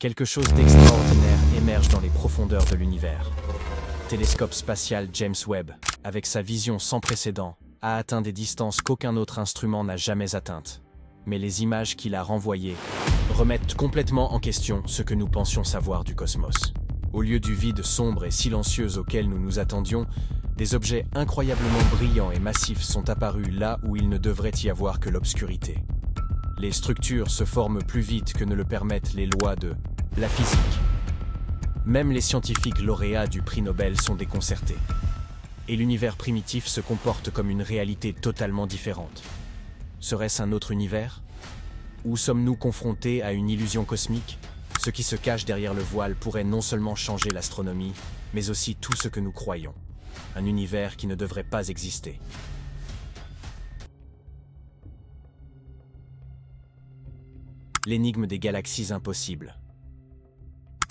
Quelque chose d'extraordinaire émerge dans les profondeurs de l'univers. Le télescope spatial James Webb, avec sa vision sans précédent, a atteint des distances qu'aucun autre instrument n'a jamais atteintes. Mais les images qu'il a renvoyées remettent complètement en question ce que nous pensions savoir du cosmos. Au lieu du vide sombre et silencieux auquel nous nous attendions, des objets incroyablement brillants et massifs sont apparus là où il ne devrait y avoir que l'obscurité. Les structures se forment plus vite que ne le permettent les lois de la physique. Même les scientifiques lauréats du prix Nobel sont déconcertés. Et l'univers primitif se comporte comme une réalité totalement différente. Serait-ce un autre univers? Ou sommes-nous confrontés à une illusion cosmique? Ce qui se cache derrière le voile pourrait non seulement changer l'astronomie, mais aussi tout ce que nous croyons. Un univers qui ne devrait pas exister. L'énigme des galaxies impossibles.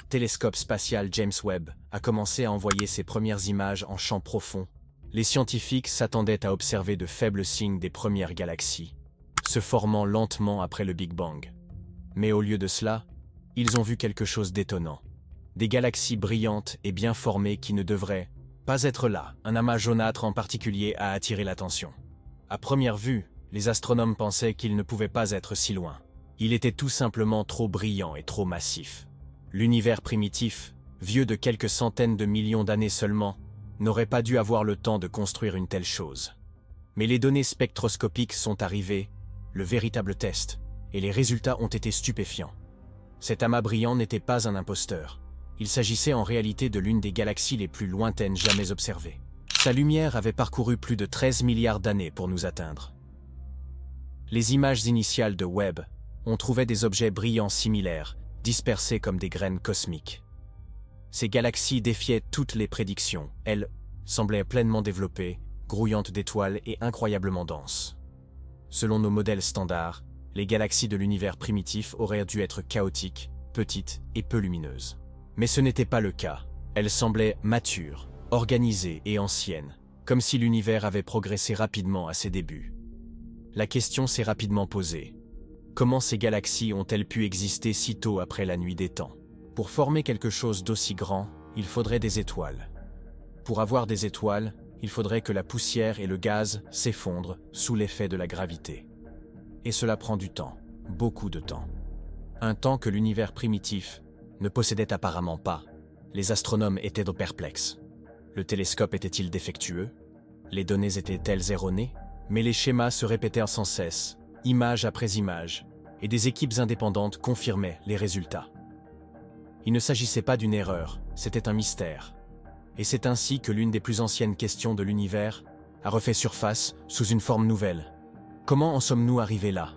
Le télescope spatial James Webb a commencé à envoyer ses premières images en champ profond. Les scientifiques s'attendaient à observer de faibles signes des premières galaxies, se formant lentement après le Big Bang. Mais au lieu de cela, ils ont vu quelque chose d'étonnant. Des galaxies brillantes et bien formées qui ne devraient pas être là. Un amas jaunâtre en particulier a attiré l'attention. À première vue, les astronomes pensaient qu'il ne pouvait pas être si loin. Il était tout simplement trop brillant et trop massif. L'univers primitif, vieux de quelques centaines de millions d'années seulement, n'aurait pas dû avoir le temps de construire une telle chose. Mais les données spectroscopiques sont arrivées, le véritable test, et les résultats ont été stupéfiants. Cet amas brillant n'était pas un imposteur. Il s'agissait en réalité de l'une des galaxies les plus lointaines jamais observées. Sa lumière avait parcouru plus de 13 milliards d'années pour nous atteindre. Les images initiales de Webb on trouvait des objets brillants similaires, dispersés comme des graines cosmiques. Ces galaxies défiaient toutes les prédictions. Elles semblaient pleinement développées, grouillantes d'étoiles et incroyablement denses. Selon nos modèles standards, les galaxies de l'univers primitif auraient dû être chaotiques, petites et peu lumineuses. Mais ce n'était pas le cas. Elles semblaient matures, organisées et anciennes, comme si l'univers avait progressé rapidement à ses débuts. La question s'est rapidement posée. Comment ces galaxies ont-elles pu exister si tôt après la nuit des temps? Pour former quelque chose d'aussi grand, il faudrait des étoiles. Pour avoir des étoiles, il faudrait que la poussière et le gaz s'effondrent sous l'effet de la gravité. Et cela prend du temps, beaucoup de temps. Un temps que l'univers primitif ne possédait apparemment pas. Les astronomes étaient perplexes. Le télescope était-il défectueux? Les données étaient-elles erronées? Mais les schémas se répétèrent sans cesse, image après image, et des équipes indépendantes confirmaient les résultats. Il ne s'agissait pas d'une erreur, c'était un mystère. Et c'est ainsi que l'une des plus anciennes questions de l'univers a refait surface sous une forme nouvelle. Comment en sommes-nous arrivés là?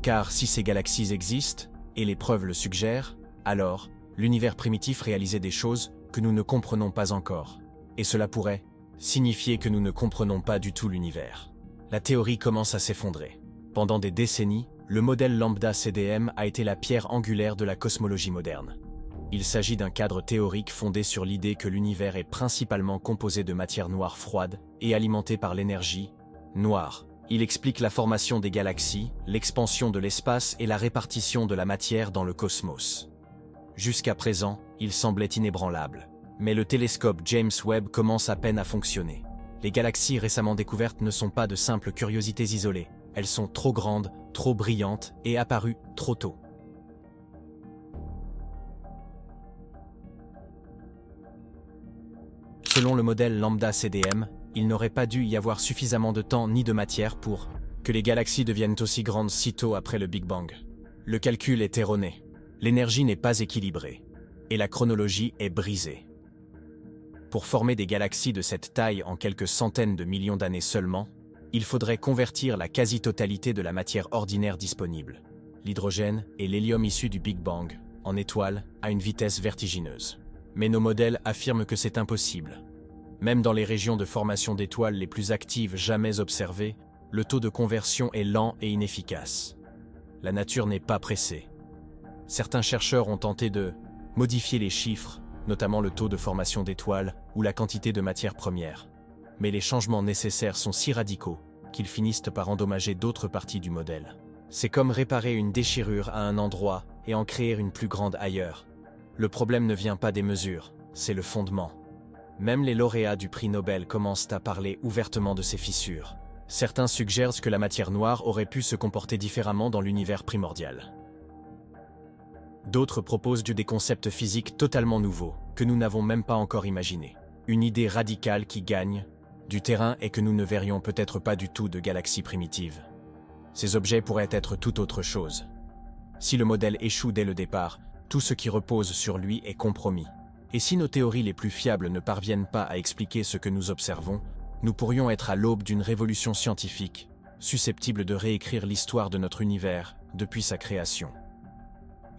Car si ces galaxies existent, et les preuves le suggèrent, alors l'univers primitif réalisait des choses que nous ne comprenons pas encore. Et cela pourrait signifier que nous ne comprenons pas du tout l'univers. La théorie commence à s'effondrer. Pendant des décennies, le modèle lambda CDM a été la pierre angulaire de la cosmologie moderne. Il s'agit d'un cadre théorique fondé sur l'idée que l'univers est principalement composé de matière noire froide et alimenté par l'énergie noire. Il explique la formation des galaxies, l'expansion de l'espace et la répartition de la matière dans le cosmos. Jusqu'à présent, il semblait inébranlable. Mais le télescope James Webb commence à peine à fonctionner. Les galaxies récemment découvertes ne sont pas de simples curiosités isolées. Elles sont trop grandes, trop brillantes et apparues trop tôt. Selon le modèle lambda CDM, il n'aurait pas dû y avoir suffisamment de temps ni de matière pour que les galaxies deviennent aussi grandes si tôt après le Big Bang. Le calcul est erroné. L'énergie n'est pas équilibrée. Et la chronologie est brisée. Pour former des galaxies de cette taille en quelques centaines de millions d'années seulement, il faudrait convertir la quasi-totalité de la matière ordinaire disponible, l'hydrogène et l'hélium issus du Big Bang, en étoiles, à une vitesse vertigineuse. Mais nos modèles affirment que c'est impossible. Même dans les régions de formation d'étoiles les plus actives jamais observées, le taux de conversion est lent et inefficace. La nature n'est pas pressée. Certains chercheurs ont tenté de modifier les chiffres, notamment le taux de formation d'étoiles ou la quantité de matière première. Mais les changements nécessaires sont si radicaux qu'ils finissent par endommager d'autres parties du modèle. C'est comme réparer une déchirure à un endroit et en créer une plus grande ailleurs. Le problème ne vient pas des mesures, c'est le fondement. Même les lauréats du prix Nobel commencent à parler ouvertement de ces fissures. Certains suggèrent que la matière noire aurait pu se comporter différemment dans l'univers primordial. D'autres proposent des concepts physiques totalement nouveaux, que nous n'avons même pas encore imaginés. Une idée radicale qui gagne du terrain est que nous ne verrions peut-être pas du tout de galaxies primitives. Ces objets pourraient être tout autre chose. Si le modèle échoue dès le départ, tout ce qui repose sur lui est compromis. Et si nos théories les plus fiables ne parviennent pas à expliquer ce que nous observons, nous pourrions être à l'aube d'une révolution scientifique, susceptible de réécrire l'histoire de notre univers depuis sa création.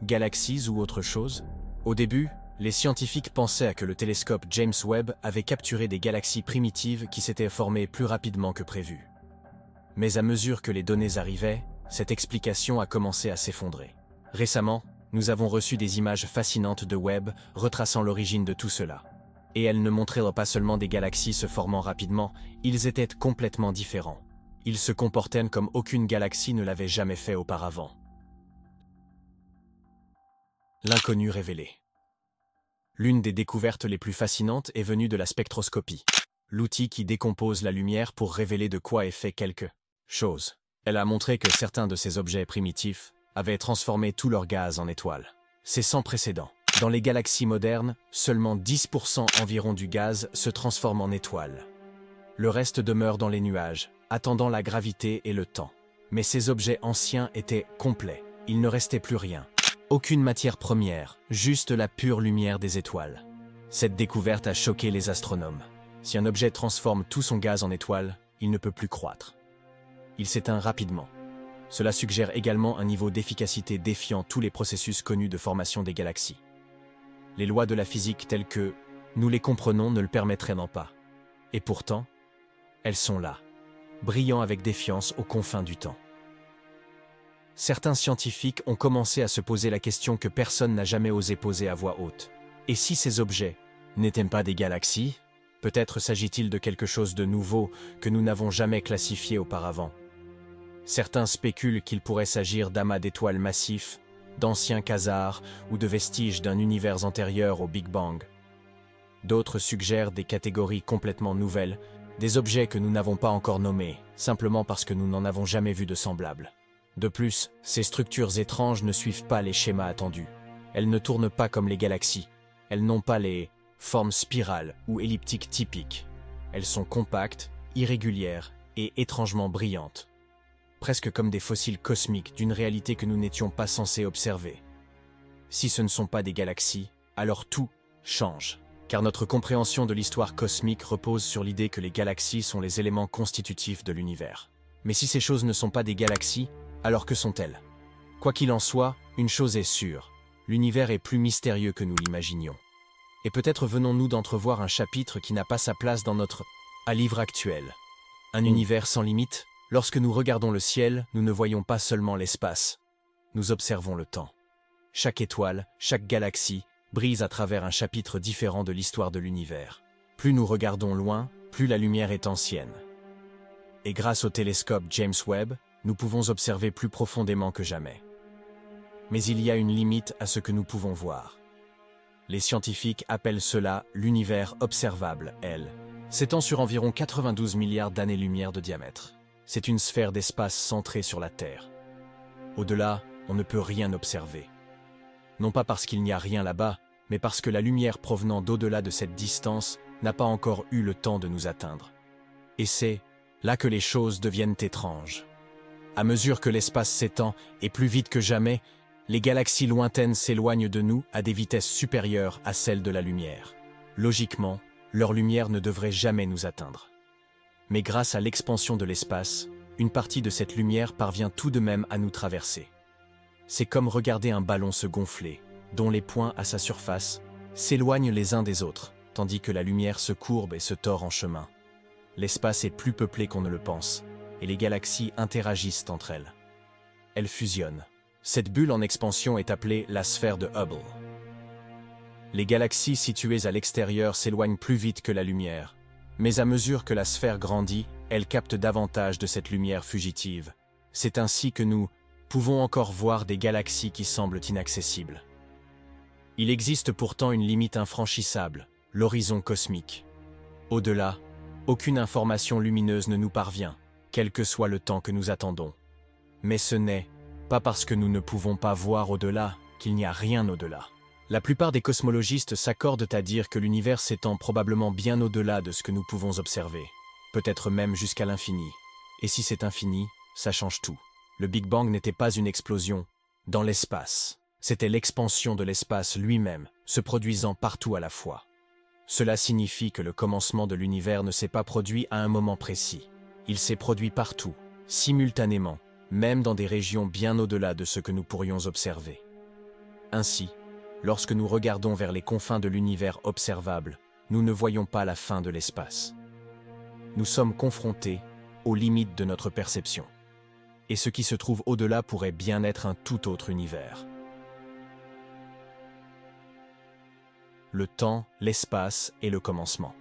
Galaxies ou autre chose? Au début, les scientifiques pensaient que le télescope James Webb avait capturé des galaxies primitives qui s'étaient formées plus rapidement que prévu. Mais à mesure que les données arrivaient, cette explication a commencé à s'effondrer. Récemment, nous avons reçu des images fascinantes de Webb retraçant l'origine de tout cela. Et elles ne montraient pas seulement des galaxies se formant rapidement, ils étaient complètement différents. Ils se comportaient comme aucune galaxie ne l'avait jamais fait auparavant. L'inconnu révélé. L'une des découvertes les plus fascinantes est venue de la spectroscopie, l'outil qui décompose la lumière pour révéler de quoi est fait quelque chose. Elle a montré que certains de ces objets primitifs avaient transformé tout leur gaz en étoiles. C'est sans précédent. Dans les galaxies modernes, seulement 10% environ du gaz se transforme en étoiles. Le reste demeure dans les nuages, attendant la gravité et le temps. Mais ces objets anciens étaient complets. Il ne restait plus rien. Aucune matière première, juste la pure lumière des étoiles. Cette découverte a choqué les astronomes. Si un objet transforme tout son gaz en étoiles, il ne peut plus croître. Il s'éteint rapidement. Cela suggère également un niveau d'efficacité défiant tous les processus connus de formation des galaxies. Les lois de la physique telles que nous les comprenons ne le permettraient pas. Et pourtant, elles sont là, brillant avec défiance aux confins du temps. Certains scientifiques ont commencé à se poser la question que personne n'a jamais osé poser à voix haute. Et si ces objets n'étaient pas des galaxies? Peut-être s'agit-il de quelque chose de nouveau que nous n'avons jamais classifié auparavant. Certains spéculent qu'il pourrait s'agir d'amas d'étoiles massifs, d'anciens quasars ou de vestiges d'un univers antérieur au Big Bang. D'autres suggèrent des catégories complètement nouvelles, des objets que nous n'avons pas encore nommés, simplement parce que nous n'en avons jamais vu de semblables. De plus, ces structures étranges ne suivent pas les schémas attendus. Elles ne tournent pas comme les galaxies. Elles n'ont pas les formes spirales ou elliptiques typiques. Elles sont compactes, irrégulières et étrangement brillantes. Presque comme des fossiles cosmiques d'une réalité que nous n'étions pas censés observer. Si ce ne sont pas des galaxies, alors tout change. Car notre compréhension de l'histoire cosmique repose sur l'idée que les galaxies sont les éléments constitutifs de l'univers. Mais si ces choses ne sont pas des galaxies, alors que sont-elles? Quoi qu'il en soit, une chose est sûre, l'univers est plus mystérieux que nous l'imaginions. Et peut-être venons-nous d'entrevoir un chapitre qui n'a pas sa place dans notre livre actuel. Un univers sans limite? Lorsque nous regardons le ciel, nous ne voyons pas seulement l'espace, nous observons le temps. Chaque étoile, chaque galaxie, brise à travers un chapitre différent de l'histoire de l'univers. Plus nous regardons loin, plus la lumière est ancienne. Et grâce au télescope James Webb, nous pouvons observer plus profondément que jamais. Mais il y a une limite à ce que nous pouvons voir. Les scientifiques appellent cela l'univers observable, s'étend sur environ 92 milliards d'années-lumière de diamètre. C'est une sphère d'espace centrée sur la Terre. Au-delà, on ne peut rien observer. Non pas parce qu'il n'y a rien là-bas, mais parce que la lumière provenant d'au-delà de cette distance n'a pas encore eu le temps de nous atteindre. Et c'est là que les choses deviennent étranges. À mesure que l'espace s'étend, et plus vite que jamais, les galaxies lointaines s'éloignent de nous à des vitesses supérieures à celles de la lumière. Logiquement, leur lumière ne devrait jamais nous atteindre. Mais grâce à l'expansion de l'espace, une partie de cette lumière parvient tout de même à nous traverser. C'est comme regarder un ballon se gonfler, dont les points à sa surface s'éloignent les uns des autres, tandis que la lumière se courbe et se tord en chemin. L'espace est plus peuplé qu'on ne le pense, et les galaxies interagissent entre elles. Elles fusionnent. Cette bulle en expansion est appelée la sphère de Hubble. Les galaxies situées à l'extérieur s'éloignent plus vite que la lumière, mais à mesure que la sphère grandit, elle capte davantage de cette lumière fugitive. C'est ainsi que nous pouvons encore voir des galaxies qui semblent inaccessibles. Il existe pourtant une limite infranchissable, l'horizon cosmique. Au-delà, aucune information lumineuse ne nous parvient, quel que soit le temps que nous attendons. Mais ce n'est pas parce que nous ne pouvons pas voir au-delà qu'il n'y a rien au-delà. La plupart des cosmologistes s'accordent à dire que l'univers s'étend probablement bien au-delà de ce que nous pouvons observer, peut-être même jusqu'à l'infini. Et si c'est infini, ça change tout. Le Big Bang n'était pas une explosion dans l'espace, c'était l'expansion de l'espace lui-même, se produisant partout à la fois. Cela signifie que le commencement de l'univers ne s'est pas produit à un moment précis. Il s'est produit partout, simultanément, même dans des régions bien au-delà de ce que nous pourrions observer. Ainsi, lorsque nous regardons vers les confins de l'univers observable, nous ne voyons pas la fin de l'espace. Nous sommes confrontés aux limites de notre perception. Et ce qui se trouve au-delà pourrait bien être un tout autre univers. Le temps, l'espace et le commencement.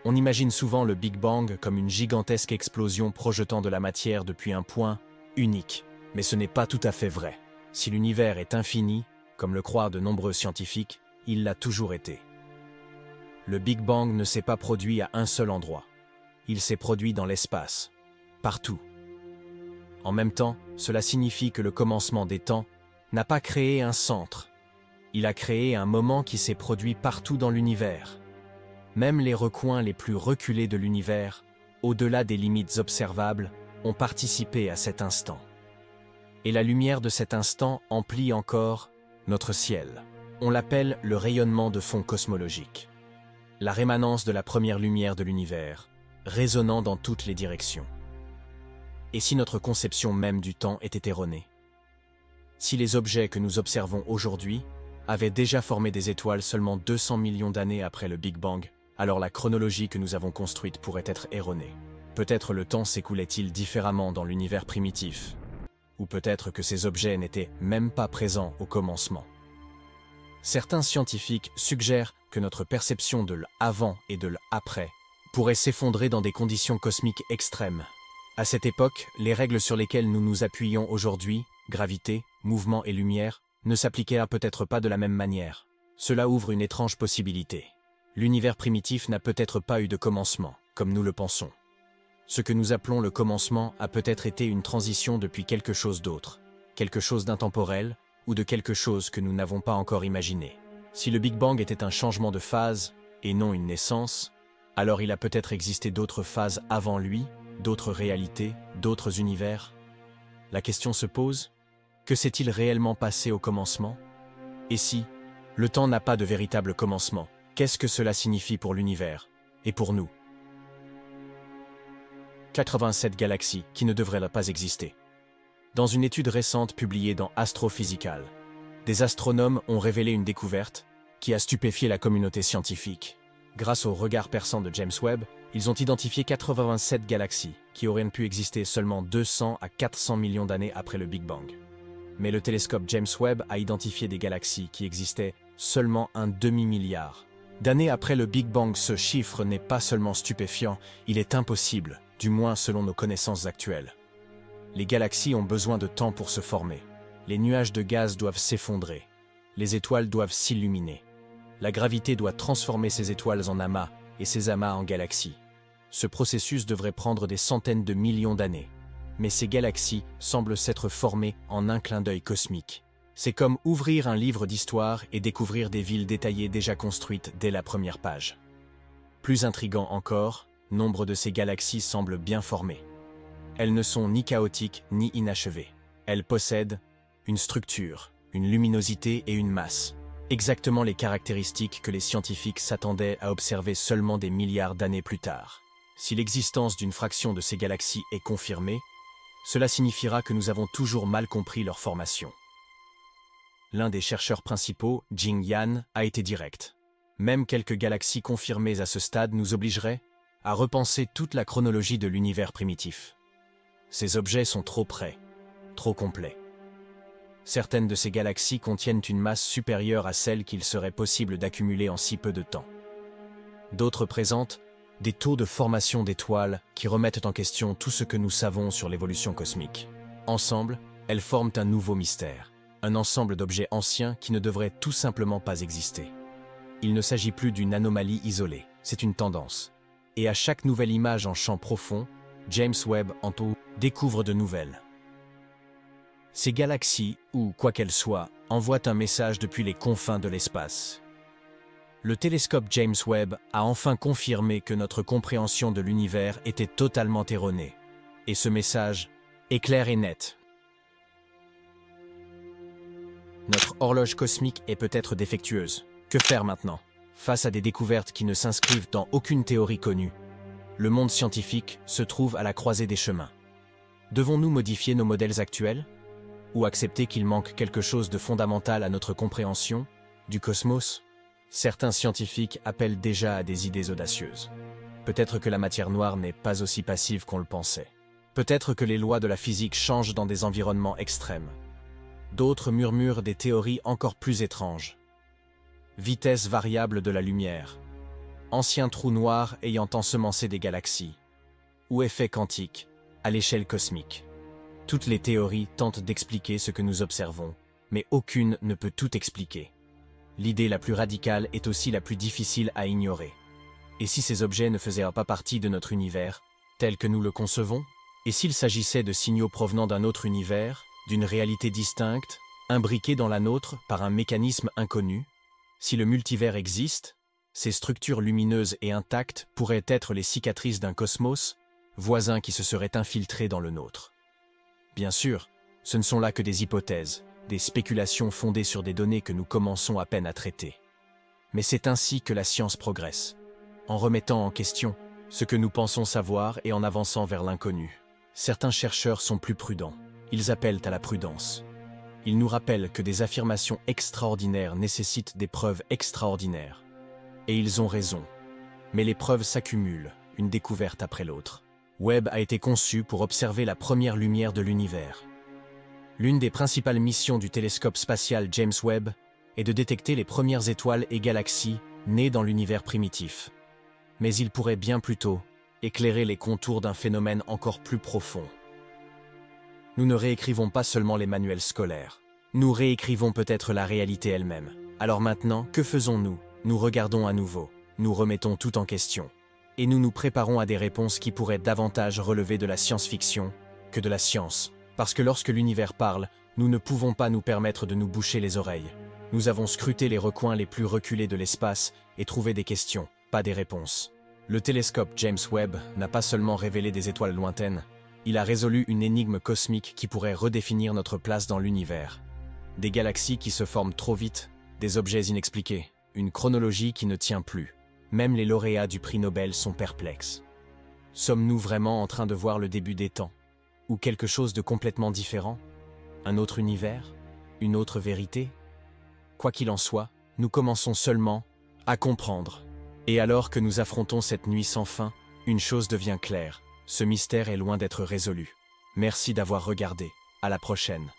On imagine souvent le Big Bang comme une gigantesque explosion projetant de la matière depuis un point unique. Mais ce n'est pas tout à fait vrai. Si l'univers est infini, comme le croient de nombreux scientifiques, il l'a toujours été. Le Big Bang ne s'est pas produit à un seul endroit. Il s'est produit dans l'espace, partout. En même temps, cela signifie que le commencement des temps n'a pas créé un centre. Il a créé un moment qui s'est produit partout dans l'univers. Même les recoins les plus reculés de l'univers, au-delà des limites observables, ont participé à cet instant. Et la lumière de cet instant emplit encore notre ciel. On l'appelle le rayonnement de fond cosmologique. La rémanence de la première lumière de l'univers, résonnant dans toutes les directions. Et si notre conception même du temps était erronée? Si les objets que nous observons aujourd'hui avaient déjà formé des étoiles seulement 200 millions d'années après le Big Bang, alors la chronologie que nous avons construite pourrait être erronée. Peut-être le temps s'écoulait-il différemment dans l'univers primitif, ou peut-être que ces objets n'étaient même pas présents au commencement. Certains scientifiques suggèrent que notre perception de l'avant et de l'après pourrait s'effondrer dans des conditions cosmiques extrêmes. À cette époque, les règles sur lesquelles nous nous appuyons aujourd'hui, gravité, mouvement et lumière, ne s'appliquèrent peut-être pas de la même manière. Cela ouvre une étrange possibilité. L'univers primitif n'a peut-être pas eu de commencement, comme nous le pensons. Ce que nous appelons le commencement a peut-être été une transition depuis quelque chose d'autre, quelque chose d'intemporel ou de quelque chose que nous n'avons pas encore imaginé. Si le Big Bang était un changement de phase et non une naissance, alors il a peut-être existé d'autres phases avant lui, d'autres réalités, d'autres univers. La question se pose, que s'est-il réellement passé au commencement? Et si le temps n'a pas de véritable commencement, qu'est-ce que cela signifie pour l'univers et pour nous? 87 galaxies qui ne devraient pas exister. Dans une étude récente publiée dans Astrophysical, des astronomes ont révélé une découverte qui a stupéfié la communauté scientifique. Grâce au regard perçant de James Webb, ils ont identifié 87 galaxies qui auraient pu exister seulement 200 à 400 millions d'années après le Big Bang. Mais le télescope James Webb a identifié des galaxies qui existaient seulement un demi-milliard d'années après le Big Bang. Ce chiffre n'est pas seulement stupéfiant, il est impossible, du moins selon nos connaissances actuelles. Les galaxies ont besoin de temps pour se former. Les nuages de gaz doivent s'effondrer. Les étoiles doivent s'illuminer. La gravité doit transformer ces étoiles en amas et ces amas en galaxies. Ce processus devrait prendre des centaines de millions d'années. Mais ces galaxies semblent s'être formées en un clin d'œil cosmique. C'est comme ouvrir un livre d'histoire et découvrir des villes détaillées déjà construites dès la première page. Plus intriguant encore, nombre de ces galaxies semblent bien formées. Elles ne sont ni chaotiques ni inachevées. Elles possèdent une structure, une luminosité et une masse. Exactement les caractéristiques que les scientifiques s'attendaient à observer seulement des milliards d'années plus tard. Si l'existence d'une fraction de ces galaxies est confirmée, cela signifiera que nous avons toujours mal compris leur formation. L'un des chercheurs principaux, Jing Yan, a été direct. Même quelques galaxies confirmées à ce stade nous obligeraient à repenser toute la chronologie de l'univers primitif. Ces objets sont trop près, trop complets. Certaines de ces galaxies contiennent une masse supérieure à celle qu'il serait possible d'accumuler en si peu de temps. D'autres présentent des taux de formation d'étoiles qui remettent en question tout ce que nous savons sur l'évolution cosmique. Ensemble, elles forment un nouveau mystère, un ensemble d'objets anciens qui ne devraient tout simplement pas exister. Il ne s'agit plus d'une anomalie isolée, c'est une tendance. Et à chaque nouvelle image en champ profond, James Webb en tout découvre de nouvelles. Ces galaxies, ou quoi qu'elles soient, envoient un message depuis les confins de l'espace. Le télescope James Webb a enfin confirmé que notre compréhension de l'univers était totalement erronée. Et ce message est clair et net. Notre horloge cosmique est peut-être défectueuse. Que faire maintenant? Face à des découvertes qui ne s'inscrivent dans aucune théorie connue, le monde scientifique se trouve à la croisée des chemins. Devons-nous modifier nos modèles actuels? Ou accepter qu'il manque quelque chose de fondamental à notre compréhension du cosmos? Certains scientifiques appellent déjà à des idées audacieuses. Peut-être que la matière noire n'est pas aussi passive qu'on le pensait. Peut-être que les lois de la physique changent dans des environnements extrêmes. D'autres murmurent des théories encore plus étranges. Vitesse variable de la lumière, ancien trou noir ayant ensemencé des galaxies, ou effet quantique à l'échelle cosmique. Toutes les théories tentent d'expliquer ce que nous observons, mais aucune ne peut tout expliquer. L'idée la plus radicale est aussi la plus difficile à ignorer. Et si ces objets ne faisaient pas partie de notre univers, tel que nous le concevons? Et s'il s'agissait de signaux provenant d'un autre univers, d'une réalité distincte, imbriquée dans la nôtre par un mécanisme inconnu? Si le multivers existe, ces structures lumineuses et intactes pourraient être les cicatrices d'un cosmos, voisin qui se serait infiltré dans le nôtre. Bien sûr, ce ne sont là que des hypothèses, des spéculations fondées sur des données que nous commençons à peine à traiter. Mais c'est ainsi que la science progresse, en remettant en question ce que nous pensons savoir et en avançant vers l'inconnu. Certains chercheurs sont plus prudents, ils appellent à la prudence. Ils nous rappellent que des affirmations extraordinaires nécessitent des preuves extraordinaires. Et ils ont raison. Mais les preuves s'accumulent, une découverte après l'autre. Webb a été conçu pour observer la première lumière de l'univers. L'une des principales missions du télescope spatial James Webb est de détecter les premières étoiles et galaxies nées dans l'univers primitif. Mais il pourrait bien plus tôt éclairer les contours d'un phénomène encore plus profond. Nous ne réécrivons pas seulement les manuels scolaires. Nous réécrivons peut-être la réalité elle-même. Alors maintenant, que faisons-nous? Nous regardons à nouveau, nous remettons tout en question. Et nous nous préparons à des réponses qui pourraient davantage relever de la science-fiction que de la science. Parce que lorsque l'univers parle, nous ne pouvons pas nous permettre de nous boucher les oreilles. Nous avons scruté les recoins les plus reculés de l'espace et trouvé des questions, pas des réponses. Le télescope James Webb n'a pas seulement révélé des étoiles lointaines, il a résolu une énigme cosmique qui pourrait redéfinir notre place dans l'univers. Des galaxies qui se forment trop vite, des objets inexpliqués, une chronologie qui ne tient plus. Même les lauréats du prix Nobel sont perplexes. Sommes-nous vraiment en train de voir le début des temps? Ou quelque chose de complètement différent? Un autre univers? Une autre vérité? Quoi qu'il en soit, nous commençons seulement à comprendre. Et alors que nous affrontons cette nuit sans fin, une chose devient claire. Ce mystère est loin d'être résolu. Merci d'avoir regardé. À la prochaine.